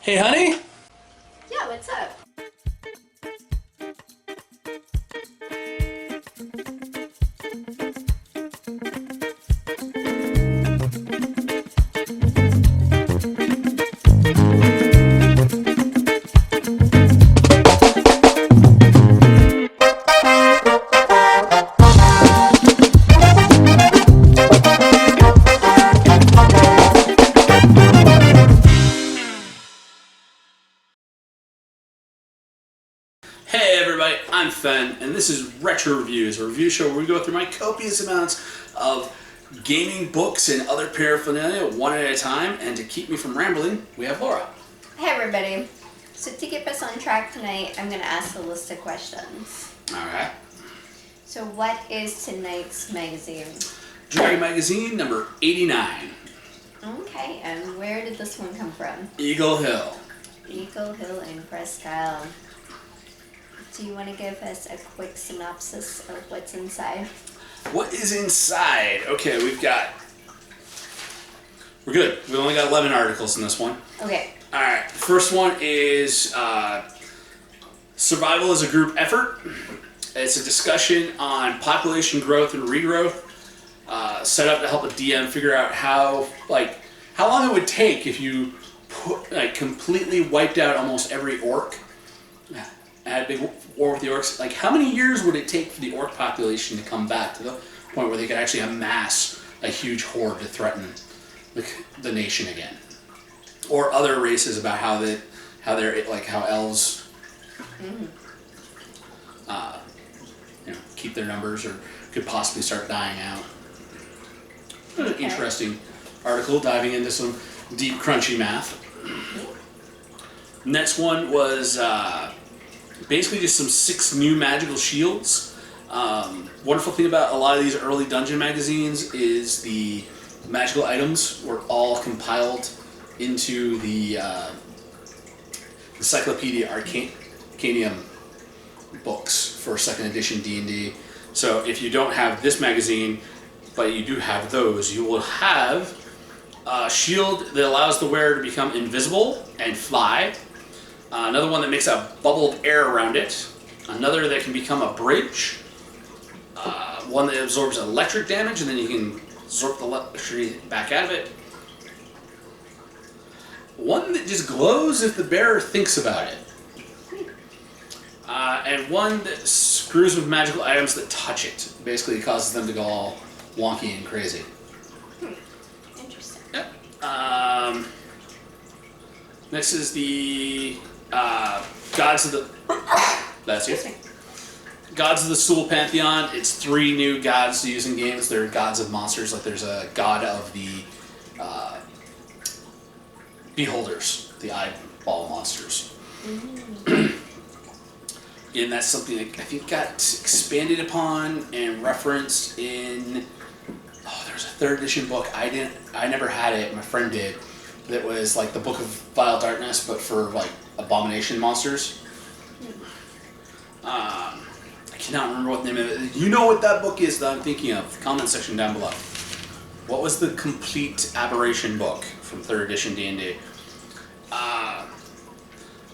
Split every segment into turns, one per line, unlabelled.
Hey, honey?
Yeah, what's up?
Hey everybody, I'm Fen, and this is Retro Reviews, a review show where we go through my copious amounts of gaming books and other paraphernalia one at a time, and to keep me from rambling, we have Laura.
Hey everybody. So to keep us on track tonight, I'm going to ask a list of questions.
Alright.
So what is tonight's magazine?
Dragon Magazine number 89.
Okay, and where did this one come from?
Eagle Hill.
Eagle Hill in Presque Isle. Do you want to give us a quick synopsis of what's inside?
What is inside? Okay, we're good. We only got 11 articles in this one.
Okay.
Alright, first one is Survival as a Group Effort. It's a discussion on population growth and regrowth, set up to help a DM figure out how long it would take if you completely wiped out almost every orc. Had a big war with the orcs. Like, how many years would it take for the orc population to come back to the point where they could actually amass a huge horde to threaten the nation again? Or other races about how elves, keep their numbers or could possibly start dying out. An interesting article diving into some deep, crunchy math. Next one was basically just some 6 new magical shields. Wonderful thing about a lot of these early dungeon magazines is the magical items were all compiled into the Encyclopedia Arcanium books for 2nd edition D&D. So if you don't have this magazine, but you do have those, you will have a shield that allows the wearer to become invisible and fly. Another one that makes a bubbled air around it. Another that can become a bridge. One that absorbs electric damage, and then you can absorb the electricity back out of it. One that just glows if the bearer thinks about it. And one that screws with magical items that touch it. Basically, it causes them to go all wonky and crazy.
Interesting.
Yep. Next is the Gods of the... That's it. Gods of the Stool Pantheon. It's 3 new gods to use in games. They're gods of monsters. Like there's a god of the beholders, the eyeball monsters. And that's something that I think got expanded upon and referenced in... there's a 3rd edition book. I never had it. My friend did. That was like the Book of Vile Darkness, but for like abomination monsters. I cannot remember what the name of it. You know what that book is that I'm thinking of? Comment section down below. What was the complete aberration book from 3rd edition D&D?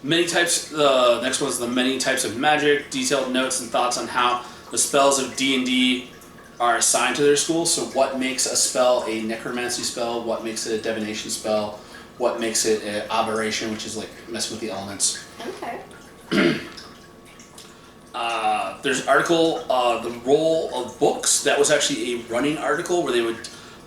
Many types. The next one is the many types of magic. Detailed notes and thoughts on how the spells of D&D are assigned to their school. So what makes a spell a necromancy spell? What makes it a divination spell? What makes it an aberration, which is like messing with the elements.
Okay.
There's an article, The Role of Books. That was actually a running article where they would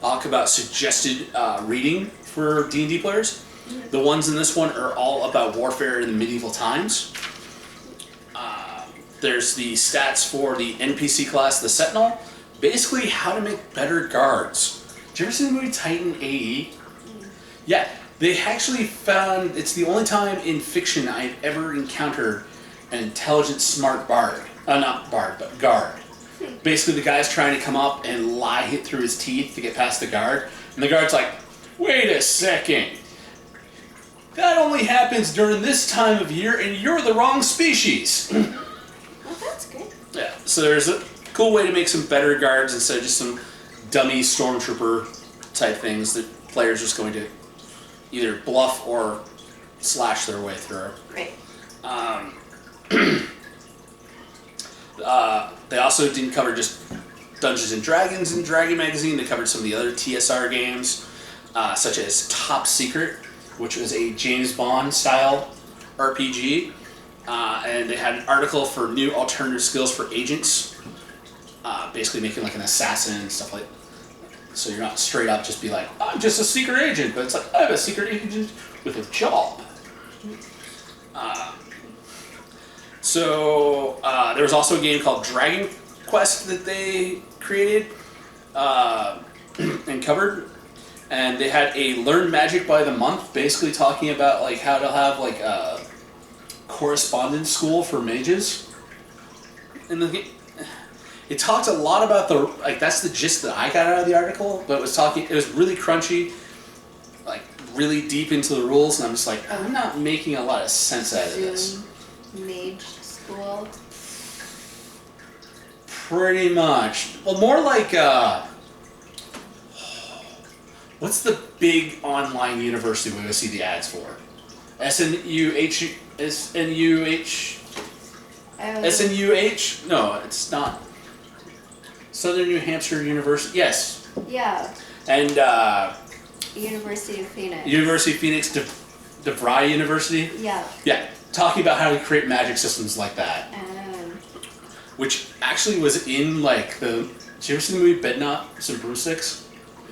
talk about suggested reading for D&D players. The ones in this one are all about warfare in the medieval times. There's the stats for the NPC class, the Sentinel. Basically, how to make better guards. Did you ever see the movie Titan AE? Yeah, they actually found it's the only time in fiction I've ever encountered an intelligent, smart bard. Not bard, but guard. Basically, the guy's trying to come up and lie through his teeth to get past the guard. And the guard's like, wait a second. That only happens during this time of year, and you're the wrong species.
Well, that's good.
Yeah, so there's a cool way to make some better guards instead of just some dummy stormtrooper type things that players are just going to either bluff or slash their way through.
Right.
They also didn't cover just Dungeons and Dragons in Dragon Magazine. They covered some of the other TSR games, such as Top Secret, which was a James Bond style RPG. And they had an article for new alternative skills for agents, basically making like an assassin and stuff like that. So you're not straight up just be like, I'm just a secret agent, but it's like, I'm a secret agent with a job. There was also a game called Dragon Quest that they created and covered. And they had a Learn Magic by the Month, basically talking about like how to have like a correspondence school for mages. And it talked a lot about that's the gist that I got out of the article, but it was really crunchy, like really deep into the rules, and I'm just like, I'm not making a lot of sense out of this.
Mage school?
Pretty much. Well, more like, what's the big online university we go see the ads for? SNUH? No, it's not. Southern New Hampshire University. Yes.
Yeah.
And
University of Phoenix.
University of Phoenix, DeVry University.
Yeah.
Yeah, talking about how to create magic systems like that. Which actually was in like did you ever see the movie Bedknobs and Broomsticks?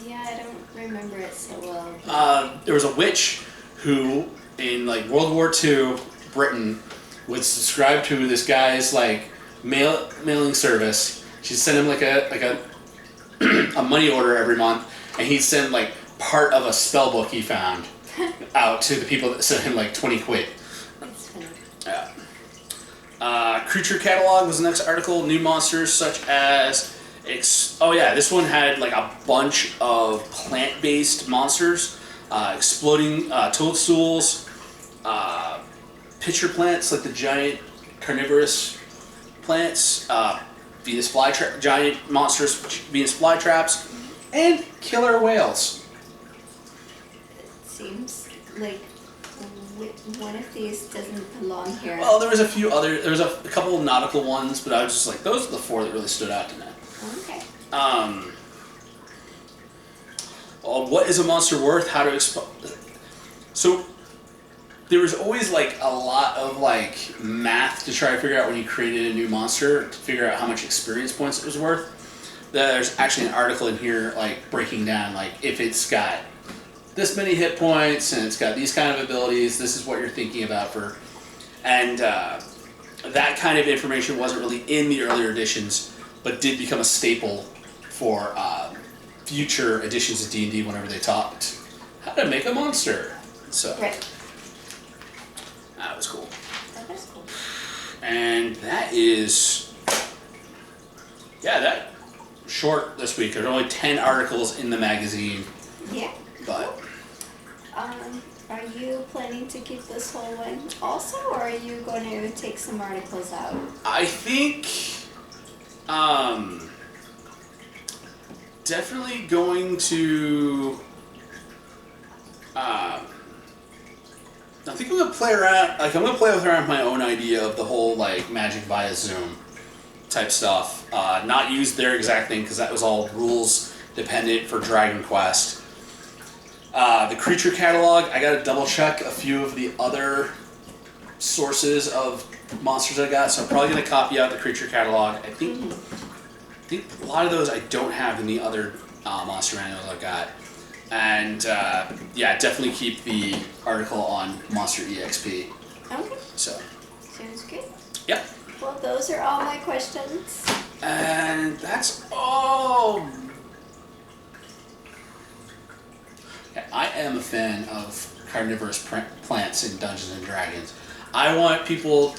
Yeah, I don't remember it so well.
There was a witch who, in like World War II Britain, would subscribe to this guy's like mailing service. She'd send him like a money order every month, and he'd send like part of a spell book he found out to the people that sent him like 20 quid.
That's funny.
Yeah. Creature Catalog was the next article. New monsters such as this one had like a bunch of plant-based monsters, exploding toadstools, pitcher plants like the giant carnivorous plants, giant monstrous Venus flytraps, and killer whales.
It seems like one of these doesn't belong here.
Well, there was a couple of nautical ones, but I was just like, those are the four that really stood out to me.
Okay.
What is a monster worth? How to So there was always like a lot of like math to try to figure out when you created a new monster to figure out how much experience points it was worth. There's actually an article in here like breaking down like if it's got this many hit points and it's got these kind of abilities, this is what you're thinking about for, and that kind of information wasn't really in the earlier editions, but did become a staple for future editions of D&D whenever they talked how to make a monster. So
right.
That was cool.
That was cool.
And that is, that short this week. There's only 10 articles in the magazine.
Yeah.
But
are you planning to keep this whole one also, or are you going to take some articles out?
I think definitely going to I think I'm gonna play around. Like I'm gonna play around with my own idea of the whole like magic via Zoom type stuff. Not use their exact thing because that was all rules dependent for Dragon Quest. The creature catalog, I gotta double check a few of the other sources of monsters I got, so I'm probably gonna copy out the creature catalog. I think a lot of those I don't have in the other monster manuals I got. And definitely keep the article on Monster EXP.
Okay.
So.
Sounds good.
Yep.
Well, those are all my questions.
And that's all. Yeah, I am a fan of carnivorous plants in Dungeons and Dragons. I want people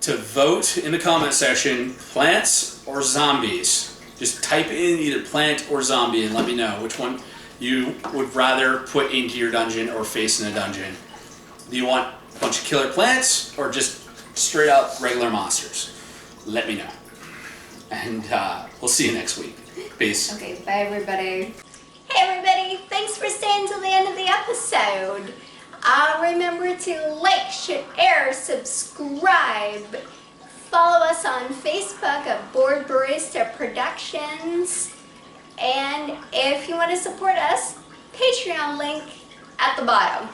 to vote in the comment section, plants or zombies. Just type in either plant or zombie and let me know which one you would rather put into your dungeon or face in a dungeon. Do you want a bunch of killer plants or just straight up regular monsters? Let me know. And we'll see you next week. Peace.
Okay, bye everybody. Hey everybody, thanks for staying till the end of the episode. episode. Remember to like, share, subscribe. Follow us on Facebook at Board Barista Productions. And if you want to support us, Patreon link at the bottom.